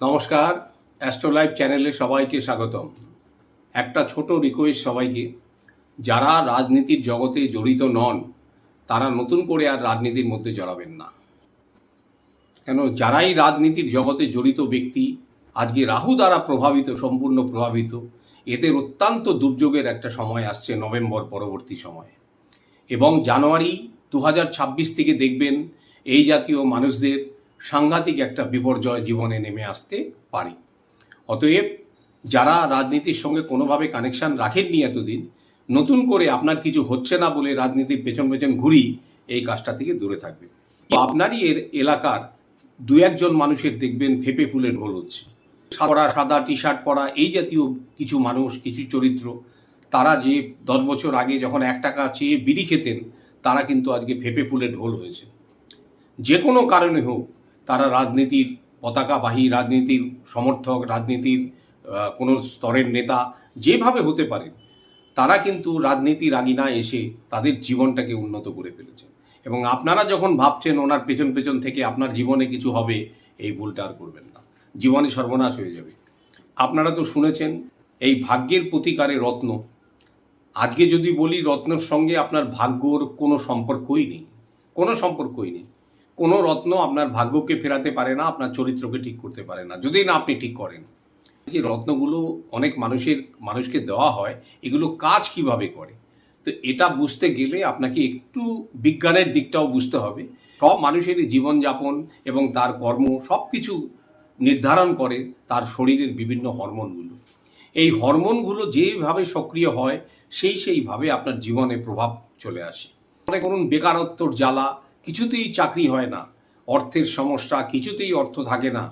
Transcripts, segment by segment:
নমস্কার, astro live চ্যানেলে সবাইকে স্বাগতম। একটা ছোট রিকোয়েস্ট সবাইকে, যারা রাজনীতির জগতে জড়িত নন তারা নতুন করে আর রাজনীতির মধ্যে জড়াবেন না। কেন, যারাই রাজনীতির জগতে জড়িত ব্যক্তি আজকে রাহু দ্বারা সম্পূর্ণ প্রভাবিত। এদের অত্যন্ত দুর্যোগের একটা সময় আসছে নভেম্বর পরবর্তী সময়ে, এবং জানুয়ারি 2026 থেকে দেখবেন এই জাতীয় মানুষদের সাংঘাতিক একটা বিপর্যয় জীবনে নেমে আসতে পারে। অতএব যারা রাজনীতির সঙ্গে কোনোভাবে কানেকশান রাখেননি এতদিন, নতুন করে আপনার কিছু হচ্ছে না বলে রাজনীতির পেছন পেছন ঘুরি, এই কাজটা থেকে দূরে থাকবেন। আপনারই এলাকার দু একজন মানুষের দেখবেন ফেঁপে ফুলে ঢোল হচ্ছে। সাদা টি শার্ট পরা এই জাতীয় কিছু মানুষ, কিছু চরিত্র, তারা যে 10 বছর আগে যখন 1 টাকা চেয়ে বিড়ি খেতেন, তারা কিন্তু আজকে ফেঁপে ফুলে ঢোল হয়েছে। যে কোনো কারণে হোক, তারা রাজনীতির পতাকাবাহী, রাজনীতির সমর্থক, রাজনীতির কোনো স্তরের নেতা যেভাবে হতে পারেন, তারা কিন্তু রাজনীতির আগিনায় এসে তাদের জীবনটাকে উন্নত করে ফেলেছেন। এবং আপনারা যখন ভাবছেন ওনার পেছন পেছন থেকে আপনার জীবনে কিছু হবে, এই ভুলটা আর করবেন না, জীবনে সর্বনাশ হয়ে যাবে। আপনারা তো শুনেছেন এই ভাগ্যের প্রতিকারে রত্ন। আজকে যদি বলি রত্নর সঙ্গে আপনার ভাগ্যর কোনো সম্পর্কই নেই, কোনো সম্পর্কই নেই। কোনো রত্ন আপনার ভাগ্যকে ফেরাতে পারে না, আপনার চরিত্রকে ঠিক করতে পারে না, যদি না আপনি ঠিক করেন। যে রত্নগুলো অনেক মানুষকে দেওয়া হয়, এগুলো কাজ কিভাবে করে, তো এটা বুঝতে গেলে আপনাকে একটু বিজ্ঞানের দিকটাও বুঝতে হবে। সব মানুষেরই জীবনযাপন এবং তার কর্ম সব কিছু নির্ধারণ করে তার শরীরের বিভিন্ন হরমোনগুলো। এই হরমোনগুলো যেভাবে সক্রিয় হয় সেইভাবে আপনার জীবনে প্রভাব চলে আসে। মনে করুন বেকারত্বর জ্বালা, কিছুতেই চাকরি হয় না, অর্থের সমস্যা, কিছুতেই অর্থ থাকে না,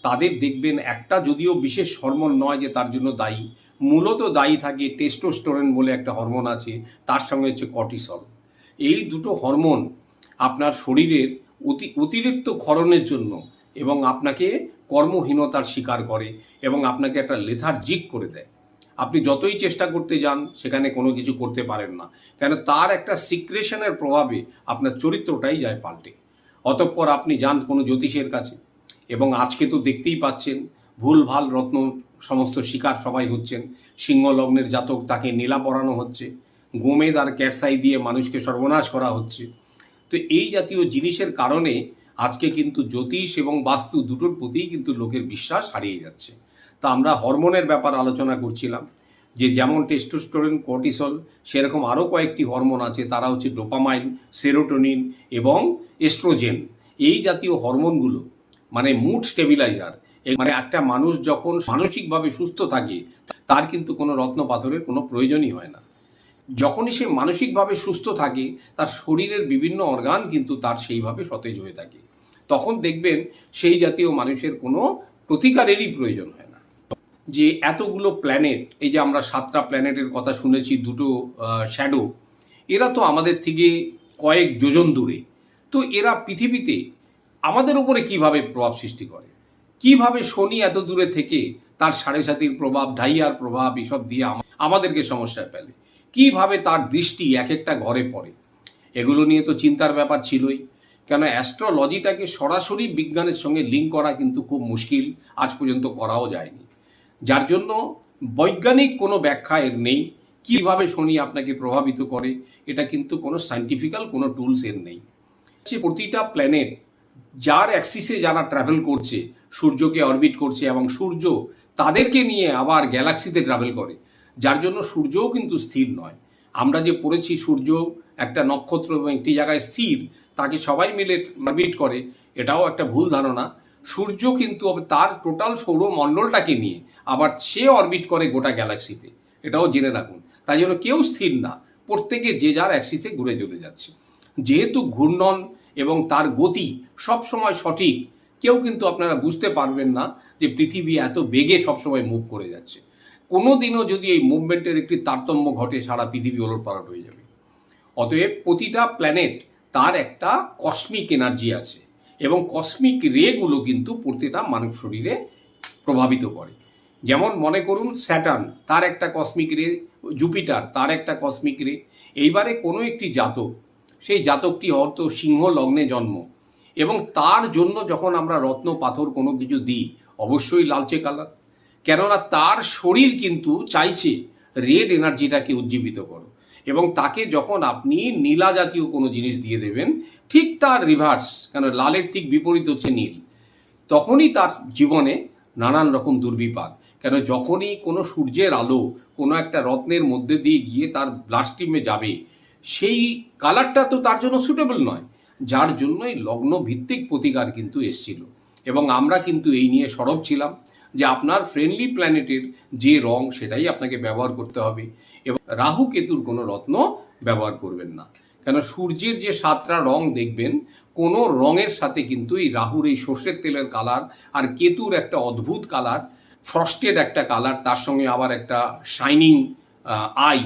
তাদের দেখবেন একটা যদিও বিশেষ হরমোন নয় যে তার জন্য দায়ী, মূলত দায়ী থাকে টেস্টোস্টেরন বলে একটা হরমোন আছে, তার সঙ্গে হচ্ছে কর্টিসল। এই দুটো হরমোন আপনার শরীরের অতিরিক্ত ক্ষরণের জন্য এবং আপনাকে কর্মহীনতার শিকার করে এবং আপনাকে একটা লেথার্জিক করে দেয়। আপনি যতই চেষ্টা করতে যান সেখানে কোনো কিছু করতে পারেন না, কেন তার একটা সিক্রেশনের প্রভাবে আপনার চরিত্রটাই যায় পাল্টে। অতঃপর আপনি যান কোনো জ্যোতিষের কাছে, এবং আজকে তো দেখতেই পাচ্ছেন ভুলভাল রত্ন সমস্ত শিকার সবাই হচ্ছেন। সিংহ লগ্নের জাতক, তাকে নীলা পরানো হচ্ছে, গোমেদ আর ক্যাটসাই দিয়ে মানুষকে সর্বনাশ করা হচ্ছে। তো এই জাতীয় জিনিসের কারণে আজকে কিন্তু জ্যোতিষ এবং বাস্তু দুটোর প্রতিই কিন্তু লোকের বিশ্বাস হারিয়ে যাচ্ছে। তা আমরা হরমোনের ব্যাপার আলোচনা করছিলাম, যে যেমন টেস্টোস্টেরন, কর্টিসল, সেরকম আরও কয়েকটি হরমোন আছে, তারা হচ্ছে ডোপামাইন, সেরোটোনিন এবং এস্ট্রোজেন। এই জাতীয় হরমোনগুলো মানে মুড স্টেবিলাইজার। মানে একটা মানুষ যখন মানসিকভাবে সুস্থ থাকে, তার কিন্তু কোনো রত্ন পাথরের কোনো প্রয়োজনই হয় না। যখনই সে মানসিকভাবে সুস্থ থাকে, তার শরীরের বিভিন্ন অর্গান কিন্তু তার সেইভাবে সতেজ হয়ে থাকে। তখন দেখবেন সেই জাতীয় মানুষের কোনো প্রতিকারেরই প্রয়োজন হয় না। যে এতগুলো প্ল্যানেট, এই যে আমরা 7টা প্ল্যানেটের কথা শুনেছি, দুটো শ্যাডো, এরা তো আমাদের থেকে কয়েক যোজন দূরে। তো এরা পৃথিবীতে আমাদের উপরে কিভাবে প্রভাব সৃষ্টি করে, কিভাবে শনি এত দূরে থেকে তার 7.5-এর প্রভাব, ঢাইয়ার প্রভাব এসব দিয়ে আমাদেরকে সমস্যায় ফেলে, কিভাবে তার দৃষ্টি এক একটা ঘরে পড়ে, এগুলো নিয়ে তো চিন্তার ব্যাপার ছিলই। কেন, অ্যাস্ট্রোলজিটাকে সরাসরি বিজ্ঞানের সঙ্গে লিঙ্ক করা কিন্তু খুব মুশকিল, আজ পর্যন্ত করাও যায়নি। যার জন্য বৈজ্ঞানিক কোনো ব্যাখ্যা এর নেই। কিভাবে শনি আপনাকে প্রভাবিত করে, এটা কিন্তু কোনো সায়েন্টিফিক্যাল কোনো টুলস এর নেই। প্রতিটা প্ল্যানেট যার অ্যাক্সিসে যারা ট্রাভেল করছে, সূর্যকে অরবিট করছে, এবং সূর্য তাদেরকে নিয়ে আবার গ্যালাক্সিতে ট্রাভেল করে, যার জন্য সূর্যও কিন্তু স্থির নয়। আমরা যে পড়েছি সূর্য একটা নক্ষত্র এবং একটি জায়গায় স্থির, তাকে সবাই মিলে অরবিট করে, এটাও একটা ভুল ধারণা। সূর্য কিন্তু তার টোটাল সৌরমণ্ডলটাকে নিয়ে আবার সে অরবিট করে গোটা গ্যালাক্সিতে, এটাও জেনে রাখুন। তাই জন্য কেউ স্থির না, প্রত্যেকে যে যার অ্যাক্সিসে ঘুরে চলে যাচ্ছে। যেহেতু ঘূর্ণন এবং তার গতি সবসময় সঠিক, কেউ কিন্তু আপনারা বুঝতে পারবেন না যে পৃথিবী এত বেগে সবসময় মুভ করে যাচ্ছে। কোনো দিনও যদি এই মুভমেন্টের একটি তারতম্য ঘটে, সারা পৃথিবী ওলটপালট হয়ে যাবে। অতএব প্রতিটা প্ল্যানেট তার একটা কসমিক এনার্জি আছে, এবং কসমিক রেগুলো কিন্তু প্রতিটা মানব শরীরে প্রভাবিত করে। যেমন মনে করুন স্যাটার্ন, তার একটা কসমিক রে, জুপিটার তার একটা কসমিক রে। এইবারে কোনো একটি জাতক, সেই জাতকটি হয়তো সিংহ লগ্নে জন্ম, এবং তার জন্য যখন আমরা রত্ন পাথর কোনো কিছু দিই, অবশ্যই লালচে কালার, কেননা তার শরীর কিন্তু চাইছে রেড এনার্জিটাকে উজ্জীবিত করো, এবং তাকে যখন আপনি নীলা জাতীয় কোনো জিনিস দিয়ে দেবেন, ঠিক তার রিভার্স, কেন লালের ঠিক বিপরীত হচ্ছে নীল, তখনই তার জীবনে নানান রকম দুর্বিপাক। কেন যখনই কোনো সূর্যের আলো কোনো একটা রত্নের মধ্যে দিয়ে গিয়ে তার ব্লাড স্ট্রিমে যাবে, সেই কালারটা তো তার জন্য সুটেবল নয়, যার জন্যই লগ্ন ভিত্তিক প্রতিকার কিন্তু এসছিল। এবং আমরা কিন্তু এই নিয়ে সরব ছিলাম যে আপনার ফ্রেন্ডলি প্ল্যানেটের যে রং সেটাই আপনাকে ব্যবহার করতে হবে, এবং রাহু কেতুর কোনো রত্ন ব্যবহার করবেন না। কেন সূর্যের যে 7টা রং দেখবেন, কোনো রঙের সাথে কিন্তু এই রাহুর এই সর্ষের তেলের কালার আর কেতুর একটা অদ্ভুত কালার, ফ্রস্টেড একটা কালার, তার সঙ্গে আবার একটা শাইনিং আই,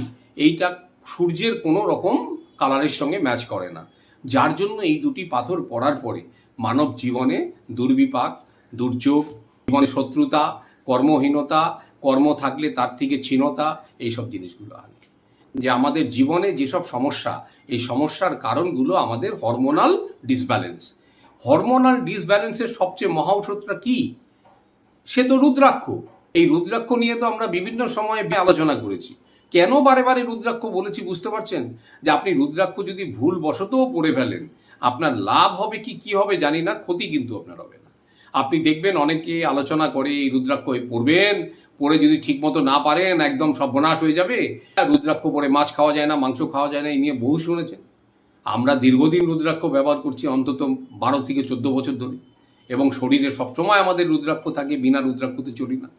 এইটা সূর্যের কোনো রকম কালারের সঙ্গে ম্যাচ করে না। যার জন্য এই দুটি পাথর পড়ার পরে মানব জীবনে দুর্বিপাক, দুর্যোগ, জীবনে শত্রুতা, কর্মহীনতা, কর্ম থাকলে তার থেকে ক্ষীণতা, এইসব জিনিসগুলো আনে। যে আমাদের জীবনে যেসব সমস্যা, এই সমস্যার কারণগুলো আমাদের হরমোনাল ডিসব্যালেন্স। হরমোনাল ডিসব্যালেন্সের সবচেয়ে মহা ঔষধটা কি? সে তো রুদ্রাক্ষ। এই রুদ্রাক্ষ নিয়ে তো আমরা বিভিন্ন সময়ে আলোচনা করেছি। কেন বারে বারে রুদ্রাক্ষ বলেছি বুঝতে পারছেন? যে আপনি রুদ্রাক্ষ যদি ভুল বশতও পড়ে ফেলেন, আপনার লাভ হবে কি কি হবে জানি না, ক্ষতি কিন্তু আপনার হবে না। আপনি দেখবেন অনেকে আলোচনা করে এই রুদ্রাক্ষ পড়বেন, পরে যদি ঠিকমতো না পারেন একদম সর্বনাশ হয়ে যাবে। রুদ্রাক্ষ পরে মাছ খাওয়া যায় না, মাংস খাওয়া যায় না, এই নিয়ে বহু শুনেছেন। আমরা দীর্ঘদিন রুদ্রাক্ষ ব্যবহার করছি, অন্তত 12 থেকে 14 বছর ধরে, এবং শরীরে সবসময় আমাদের রুদ্রাক্ষ থাকে, বিনা রুদ্রাক্ষতে চলি না।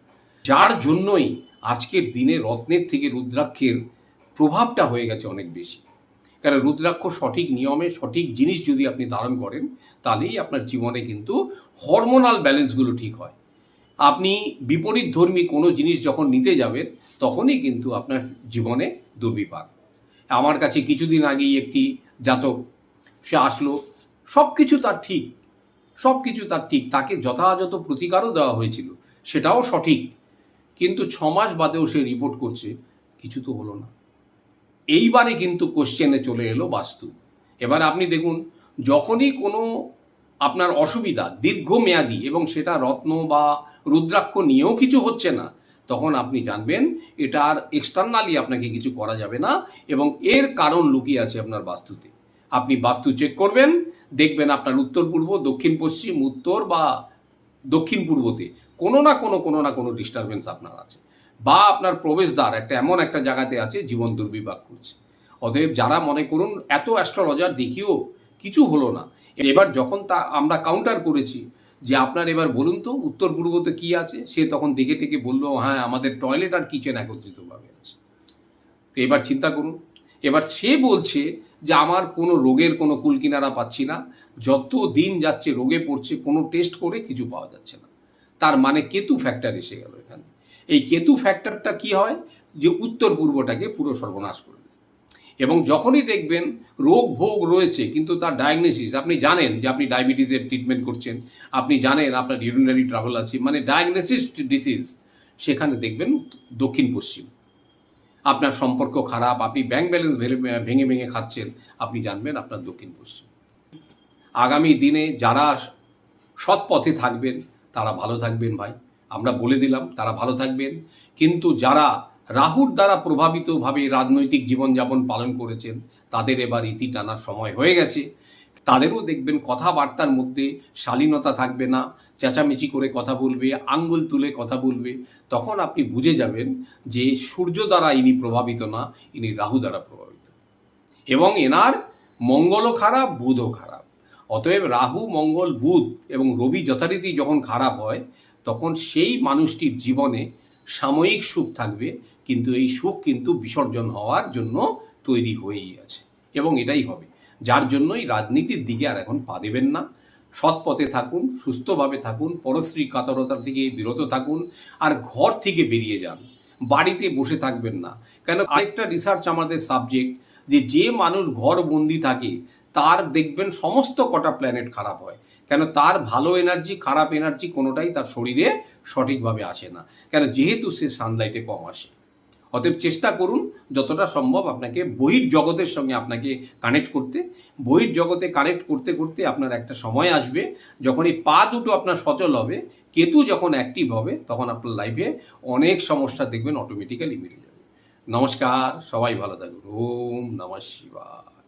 যার জন্যই আজকের দিনে রত্নের থেকে রুদ্রাক্ষের প্রভাবটা হয়ে গেছে অনেক বেশি। কারণ রুদ্রাক্ষ সঠিক নিয়মে সঠিক জিনিস যদি আপনি ধারণ করেন, তাহলেই আপনার জীবনে কিন্তু হরমোনাল ব্যালেন্সগুলো ঠিক হয়। আপনি বিপরীত ধর্মী কোনো জিনিস যখন নিতে যাবেন, তখনই কিন্তু আপনার জীবনে দুর্বিপাক। আমার কাছে কিছুদিন আগেই একটি জাতক, সে আসলো, সব কিছু তার ঠিক, সব কিছু তার ঠিক, তাকে যথাযথ প্রতিকারও দেওয়া হয়েছিল, সেটাও সঠিক, কিন্তু 6 মাস বাদেও সে রিপোর্ট করছে কিছু তো হলো না। এইবারে কিন্তু কোশ্চেনে চলে এলো বাস্তু। এবার আপনি দেখুন, যখনই কোনো আপনার অসুবিধা দীর্ঘমেয়াদী এবং সেটা রত্ন বা রুদ্রাক্ষ নিয়েও কিছু হচ্ছে না, তখন আপনি জানবেন এটা আর এক্সটার্নালি আপনাকে কিছু করা যাবে না, এবং এর কারণ লুকিয়ে আছে আপনার বাস্তুতে। আপনি বাস্তু চেক করবেন, দেখবেন আপনার উত্তর পূর্ব, দক্ষিণ পশ্চিম, উত্তর বা দক্ষিণ পূর্বতে কোনো ডিস্টারবেন্স আপনার আছে, বা আপনার প্রবেশদ্বার এমন একটা জায়গাতে আছে জীবন দুর্বিপাক করছে। অতএব যারা মনে করুন এত অ্যাস্ট্রোলজার দেখিও কিছু হলো না, এবার যখন তা আমরা কাউন্টার করেছি যে আপনার এবার বলুন তো উত্তর পূর্বতে কি আছে, সে তখন দেখে টেকে বললো হ্যাঁ আমাদের টয়লেট আর কিচেন একত্রিতভাবে আছে। তো এবার চিন্তা করুন, এবার সে বলছে যে আমার কোনো রোগের কোনো কুলকিনারা পাচ্ছি না, যত দিন যাচ্ছে রোগে পড়ছে, কোনো টেস্ট করে কিছু পাওয়া যাচ্ছে না। তার মানে কেতু ফ্যাক্টর এসে গেল এখানে। এই কেতু ফ্যাক্টরটা কি হয়, যে উত্তর পূর্বটাকে পুরো সর্বনাশ করে দেয়। এবং যখনই দেখবেন রোগ ভোগ রয়েছে কিন্তু তার ডায়াগনোসিস, আপনি জানেন যে আপনি ডায়াবেটিসের ট্রিটমেন্ট করছেন, আপনি জানেন আপনার ইউরিনারি ট্রাভেল আছে, মানে ডায়াগনোসিস ডিসিজ, সেখানে দেখবেন দক্ষিণ পশ্চিম। আপনার সম্পর্ক খারাপ, আপনি ব্যাংক ব্যালেন্স ভেঙে ভেঙে খাচ্ছেন, আপনি জানবেন আপনার দক্ষিণ পশ্চিম। আগামী দিনে যারা সৎ পথে থাকবেন তারা ভালো থাকবেন ভাই, আমরা বলে দিলাম তারা ভালো থাকবেন। কিন্তু যারা রাহুর দ্বারা প্রভাবিতভাবে রাজনৈতিক জীবনযাপন পালন করেছেন, তাদের এবার ইতি টানার সময় হয়ে গেছে। তাদেরও দেখবেন কথাবার্তার মধ্যে শালীনতা থাকবে না, চেঁচামেচি করে কথা বলবে, আঙ্গুল তুলে কথা বলবে। তখন আপনি বুঝে যাবেন যে সূর্য দ্বারা ইনি প্রভাবিত না, ইনি রাহু দ্বারা প্রভাবিত, এবং এনার মঙ্গলও খারাপ, বুধও খারাপ। অতএব রাহু, মঙ্গল, বুধ এবং রবি যথারীতি যখন খারাপ হয়, তখন সেই মানুষটির জীবনে সাময়িক সুখ থাকবে, কিন্তু এই সুখ কিন্তু বিসর্জন হওয়ার জন্য তৈরি হয়েই আছে, এবং এটাই হবে। যার জন্যই রাজনীতির দিকে আর এখন পা দেবেন না, সৎ পথে থাকুন, সুস্থভাবে থাকুন, পরশ্রী কাতরতা থেকে বিরত থাকুন, আর ঘর থেকে বেরিয়ে যান, বাড়িতে বসে থাকবেন না। কেন আরেকটা রিসার্চ আমাদের সাবজেক্ট, যে মানুষ ঘর বন্দি থাকে তার দেখবেন সমস্ত কটা প্ল্যানেট খারাপ হয়। কেন তার ভালো এনার্জি খারাপ এনার্জি কোনোটাই তার শরীরে সঠিকভাবে আসে না, কেন যেহেতু সে সানলাইটে কম আসে। অতএব চেষ্টা করুন যতটা সম্ভব আপনাকে বহির জগতের সঙ্গে আপনাকে কানেক্ট করতে। বহির জগতে কানেক্ট করতে করতে আপনার একটা সময় আসবে যখন এই পা দুটো আপনার সচল হবে, কেতু যখন অ্যাক্টিভ হবে তখন আপনার লাইফে অনেক সমস্যা দেখবেন অটোমেটিক্যালি মিটে যাবে। নমস্কার, সবাই ভালো থাকুন। ওম নমঃ শিবায়।